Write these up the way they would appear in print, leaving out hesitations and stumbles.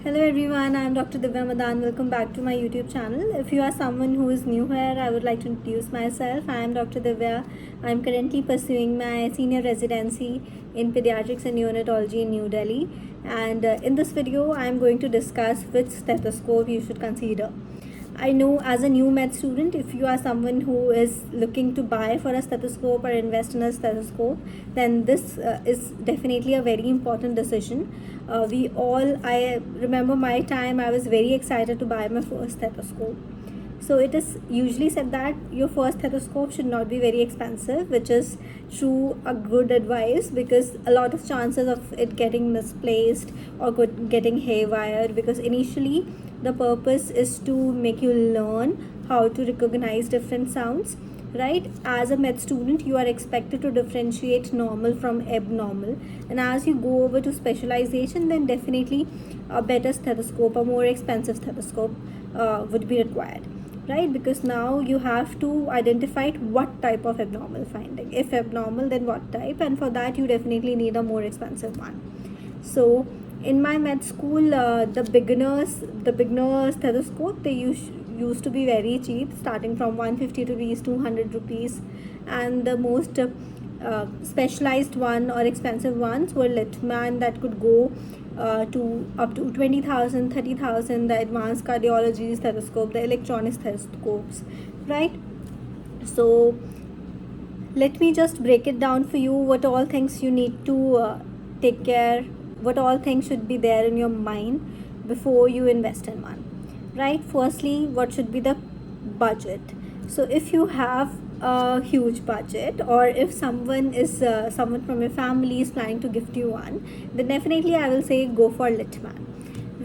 Hello everyone, I am Dr. Divya Madan. Welcome back to my YouTube channel. If you are someone who is new here, I would like to introduce myself. I am Dr. Divya. I am currently pursuing my senior residency in pediatrics and neonatology in New Delhi. And in this video, I am going to discuss which stethoscope you should consider. I know as a new med student, if you are someone who is looking to buy for a stethoscope or invest in a stethoscope, then this is definitely a very important decision. I remember my time, I was very excited to buy my first stethoscope. So it is usually said that your first stethoscope should not be very expensive, which is true a good advice, because a lot of chances of it getting misplaced or getting haywire, because initially the purpose is to make you learn how to recognize different sounds, right? As a med student, you are expected to differentiate normal from abnormal, and as you go over to specialization, then definitely a better stethoscope, a more expensive stethoscope would be required, right? Because now you have to identify what type of abnormal finding. If abnormal, then what type, and for that you definitely need a more expensive one. So in my med school, the beginner stethoscope, they used to be very cheap, starting from 150 rupees, 200 rupees, and the most specialized one or expensive ones were Littmann, that could go to up to 20,000, 30,000, the advanced cardiology stethoscope, the electronic stethoscopes, right? So let me just break it down for you, what all things you need to take care, what all things should be there in your mind before you invest in one, right? Firstly, what should be the budget? So if you have a huge budget, or if someone from your family is planning to gift you one, then definitely I will say go for Littmann,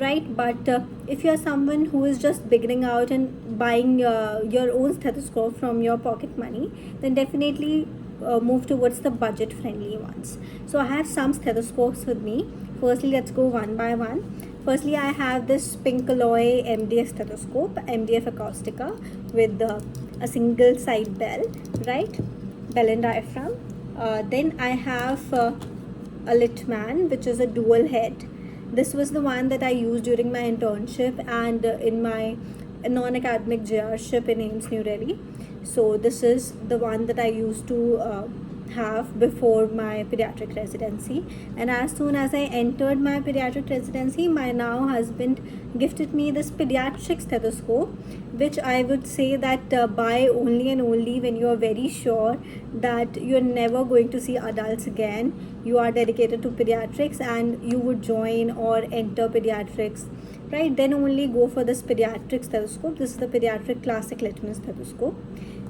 right? But if you are someone who is just beginning out and buying your own stethoscope from your pocket money, then definitely move towards the budget friendly ones. So I have some stethoscopes with me. Firstly, let's go one by one. Firstly, I have this Pinkaloy MDF stethoscope, MDF Acoustica, with a single side bell, right? Bell and diaphragm. Then I have a Littmann, which is a dual head. This was the one that I used during my internship and in my non-academic JR-ship in AIIMS New Delhi. So this is the one that I used to have before my pediatric residency, and as soon as I entered my pediatric residency, my now husband gifted me this pediatric stethoscope, which I would say that buy only and only when you are very sure that you're never going to see adults again, you are dedicated to pediatrics and you would join or enter pediatrics, right? Then only go for this pediatric stethoscope. This is the pediatric classic Littmann stethoscope.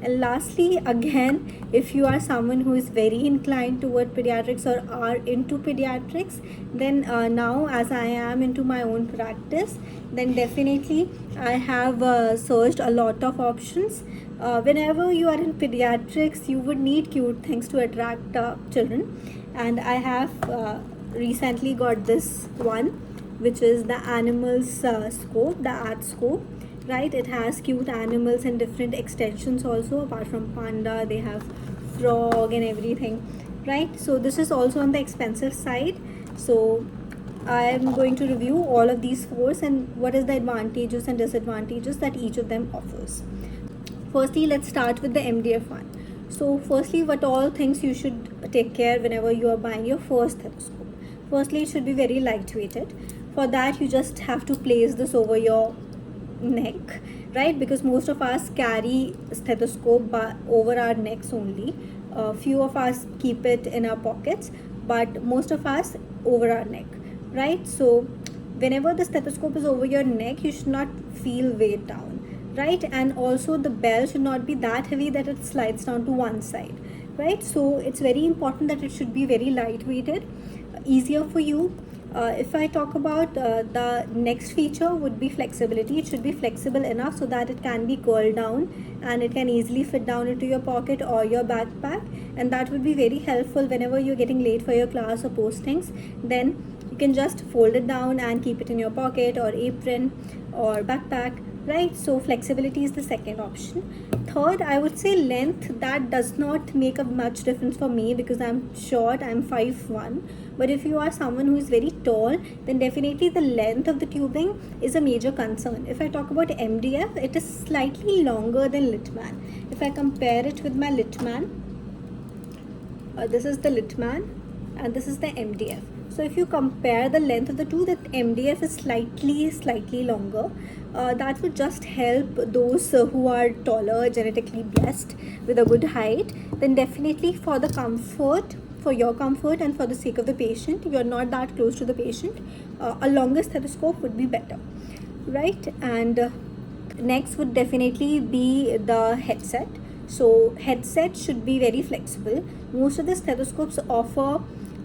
And lastly, again, if you are someone who is very inclined toward pediatrics or are into pediatrics, then now as I am into my own practice, then definitely I have searched a lot of options. Whenever you are in pediatrics, you would need cute things to attract children, and I have recently got this one, which is the animals scope, the art scope, right? It has cute animals and different extensions also. Apart from panda, they have frog and everything, right? So this is also on the expensive side. So I am going to review all of these four and what is the advantages and disadvantages that each of them offers. Firstly, let's start with the MDF one. So firstly, what all things you should take care whenever you are buying your first stethoscope. Firstly, it should be very lightweighted. For that, you just have to place this over your neck, right? Because most of us carry stethoscope over our necks only. Few of us keep it in our pockets, but most of us over our neck, right? So whenever the stethoscope is over your neck, you should not feel weight down, right? And also the bell should not be that heavy that it slides down to one side, right? So it's very important that it should be very lightweighted, easier for you. If I talk about the next feature would be flexibility. It should be flexible enough so that it can be curled down and it can easily fit down into your pocket or your backpack, and that would be very helpful whenever you're getting late for your class or postings. Then you can just fold it down and keep it in your pocket or apron or backpack, right? So flexibility is the second option. Third, I would say length. That does not make a much difference for me because I'm short, I'm 5'1". But if you are someone who is very tall, then definitely the length of the tubing is a major concern. If I talk about MDF, it is slightly longer than Littmann. If I compare it with my Littmann, this is the Littmann and this is the MDF. So if you compare the length of the two, that MDF is slightly longer. That would just help those who are taller, genetically blessed with a good height. Then definitely for the comfort, for your comfort and for the sake of the patient, you're not that close to the patient, a longer stethoscope would be better, right? And next would definitely be the headset. So headset should be very flexible. Most of the stethoscopes offer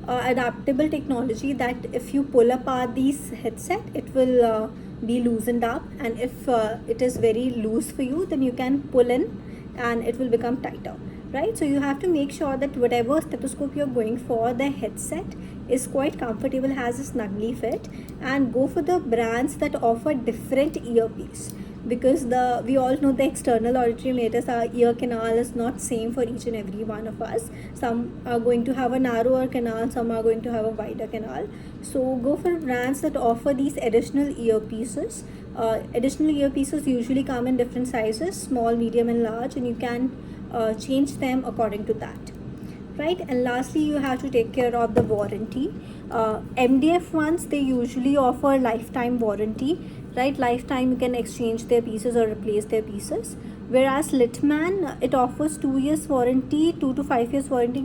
adaptable technology that if you pull apart these headset, it will be loosened up, and if it is very loose for you, then you can pull in and it will become tighter, right? So you have to make sure that whatever stethoscope you're going for, the headset is quite comfortable, has a snugly fit, and go for the brands that offer different earpiece, because we all know the external auditory meatus, our ear canal is not same for each and every one of us. Some are going to have a narrower canal, some are going to have a wider canal. So go for brands that offer these additional earpieces. Additional earpieces usually come in different sizes, small, medium and large, and you can change them according to that, right? And lastly, you have to take care of the warranty. MDF ones, they usually offer lifetime warranty, right? Lifetime, you can exchange their pieces or replace their pieces. Whereas Littmann, it offers 2 years warranty, 2 to 5 years warranty,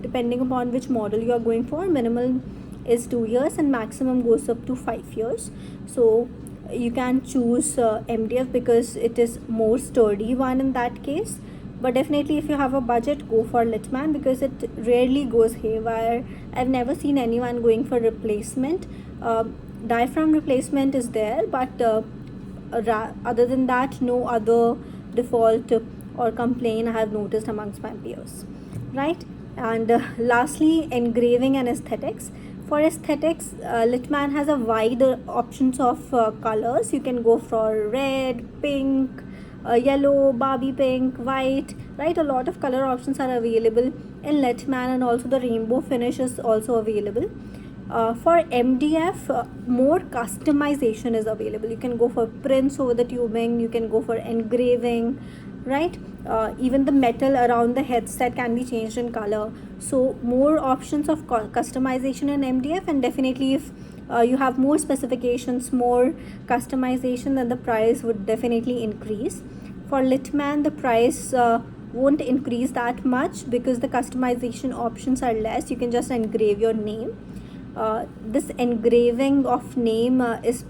depending upon which model you are going for. Minimal is 2 years and maximum goes up to 5 years. So you can choose MDF because it is more sturdy one in that case. But definitely if you have a budget, go for Littmann because it rarely goes haywire. I've never seen anyone going for replacement. Diaphragm replacement is there, but other than that, no other default or complaint I have noticed amongst my peers, right? And lastly, engraving and aesthetics. For aesthetics, Littmann has a wide options of colors. You can go for red, pink, yellow, Barbie pink, white, right? A lot of color options are available in Littmann, and also the rainbow finish is also available. For MDF, more customization is available. You can go for prints over the tubing, you can go for engraving, right? Even the metal around the headset can be changed in color. So more options of customization in MDF, and definitely if you have more specifications, more customization, then the price would definitely increase. For Littmann, the price won't increase that much because the customization options are less. You can just engrave your name. This engraving of name is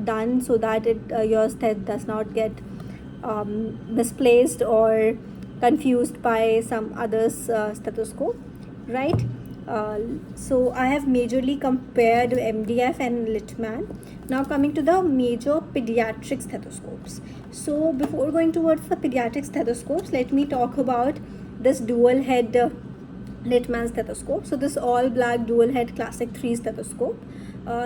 done so that your stet does not get misplaced or confused by some other's stethoscope, right? So I have majorly compared MDF and Littmann. Now coming to the major pediatric stethoscopes. So before going towards the pediatric stethoscopes, let me talk about this dual head Littmann stethoscope. So this all black dual head classic 3 stethoscope.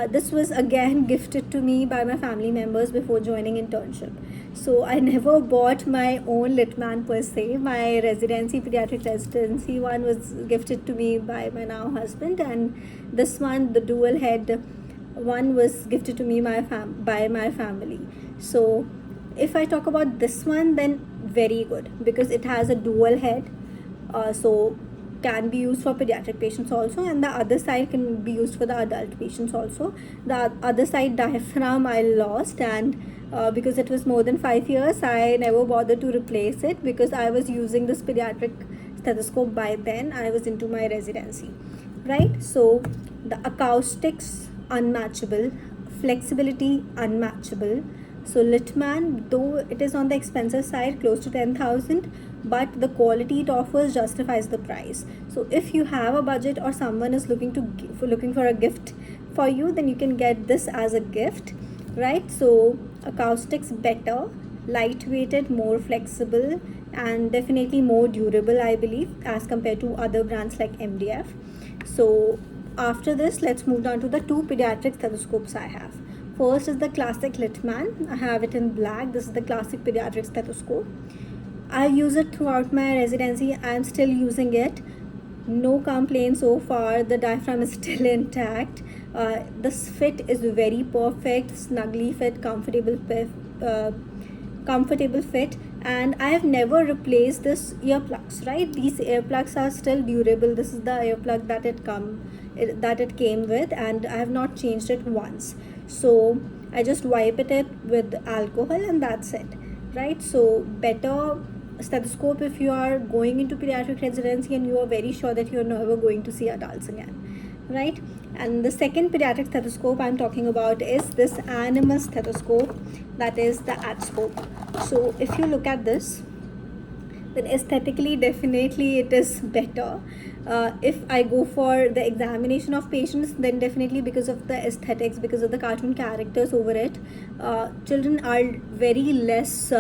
This was again gifted to me by my family members before joining internship. So I never bought my own Littmann per se. My pediatric residency one was gifted to me by my now husband, and this one, the dual head one, was gifted to me by my family. So if I talk about this one, then very good because it has a dual head. So can be used for pediatric patients also, and the other side can be used for the adult patients also. The other side diaphragm I lost, and because it was more than 5 years, I never bothered to replace it because I was using this pediatric stethoscope by then. I was into my residency, right? So the acoustics unmatchable, flexibility unmatchable. So Littmann, though it is on the expensive side, close to 10,000, but the quality it offers justifies the price. So if you have a budget or someone is looking for a gift for you, then you can get this as a gift, right? So acoustics better, lightweighted, more flexible, and definitely more durable, I believe, as compared to other brands like MDF. So after this, let's move down to the 2 pediatric stethoscopes I have. First is the classic Littmann. I have it in black. This is the classic pediatric stethoscope. I use it throughout my residency. I am still using it. No complaints so far. The diaphragm is still intact. This fit is very perfect, snugly fit, comfortable fit, and I have never replaced this earplugs. Right, these earplugs are still durable. This is the earplug that it came with, and I have not changed it once. So I just wipe it with alcohol, and that's it. Right, so better stethoscope if you are going into pediatric residency and you are very sure that you are never going to see adults again, right? And the second pediatric stethoscope I'm talking about is this animal stethoscope, that is the AdScope. So if you look at this, then aesthetically definitely it is better. If I go for the examination of patients, then definitely because of the aesthetics, because of the cartoon characters over it, children are very less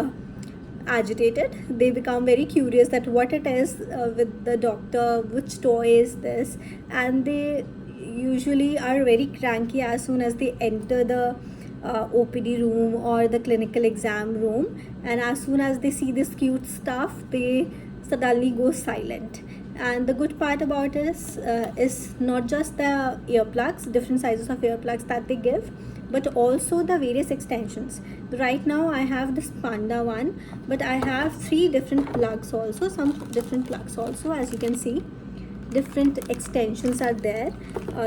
agitated. They become very curious that what it is with the doctor, which toy is this, and they usually are very cranky as soon as they enter the OPD room or the clinical exam room, and as soon as they see this cute stuff, they suddenly go silent. And the good part about it is not just the earplugs, different sizes of earplugs that they give, but also the various extensions. Right now I have this Panda one, but I have 3 different plugs also, some different plugs also. As you can see, different extensions are there.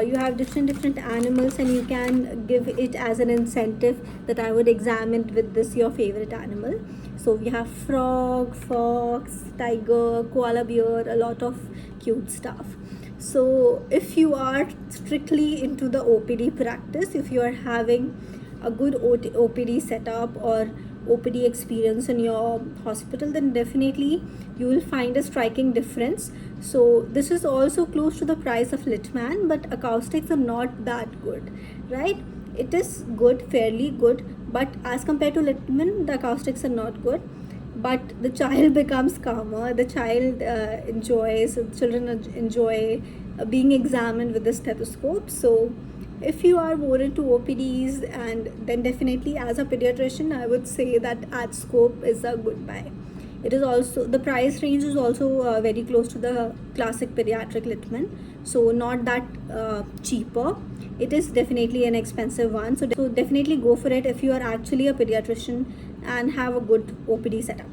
You have different animals, and you can give it as an incentive that I would examine with this your favorite animal. So we have frog, fox, tiger, koala bear, a lot of cute stuff. So if you are strictly into the OPD practice, if you are having a good OPD setup or OPD experience in your hospital, then definitely you will find a striking difference. So this is also close to the price of Littmann, but acoustics are not that good, right? It is good, fairly good, but as compared to Littmann, the acoustics are not good. But the child becomes calmer. The child children enjoy being examined with the stethoscope. So if you are more into OPDs, and then definitely as a pediatrician, I would say that AdScope is a good buy. It is also, the price range is also very close to the classic pediatric Littmann, so not that cheaper. It is definitely an expensive one, so definitely go for it if you are actually a pediatrician and have a good OPD setup,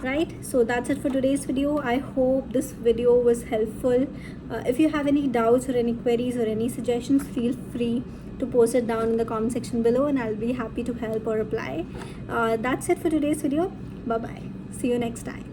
right? So that's it for today's video. I hope this video was helpful. If you have any doubts or any queries or any suggestions, feel free to post it down in the comment section below, and I'll be happy to help or reply. That's it for today's video. Bye bye. See you next time.